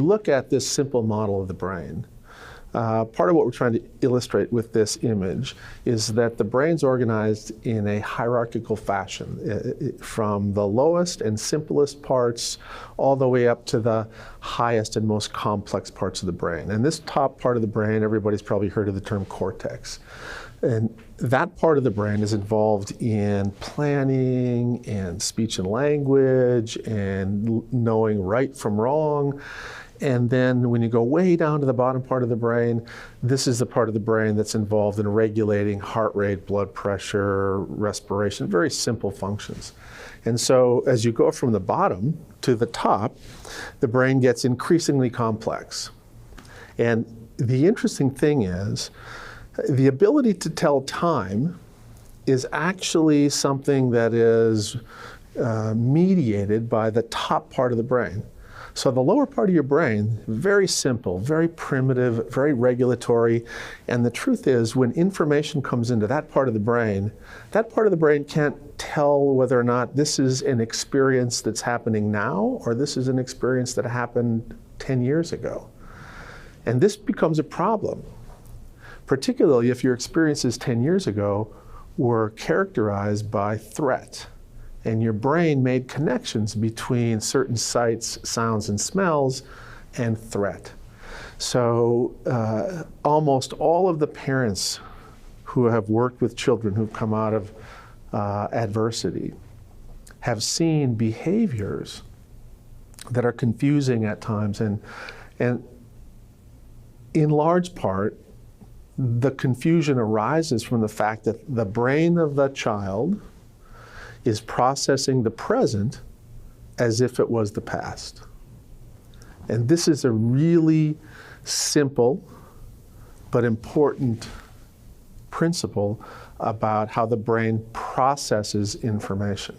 look at this simple model of the brain, part of what we're trying to illustrate with this image is that the brain's organized in a hierarchical fashion, from the lowest and simplest parts all the way up to the highest and most complex parts of the brain. And this top part of the brain, everybody's probably heard of the term cortex. And that part of the brain is involved in planning and speech and language and knowing right from wrong. And then when you go way down to the bottom part of the brain, this is the part of the brain that's involved in regulating heart rate, blood pressure, respiration, very simple functions. And so as you go from the bottom to the top, the brain gets increasingly complex. And the interesting thing is, the ability to tell time is actually something that is mediated by the top part of the brain. So the lower part of your brain, very simple, very primitive, very regulatory. And the truth is, when information comes into that part of the brain can't tell whether or not this is an experience that's happening now or this is an experience that happened 10 years ago. And this becomes a problem, particularly if your experiences 10 years ago were characterized by threat. And your brain made connections between certain sights, sounds, and smells and threat. So almost all of the parents who have worked with children who've come out of adversity have seen behaviors that are confusing at times. And in large part, the confusion arises from the fact that the brain of the child is processing the present as if it was the past. And this is a really simple but important principle about how the brain processes information.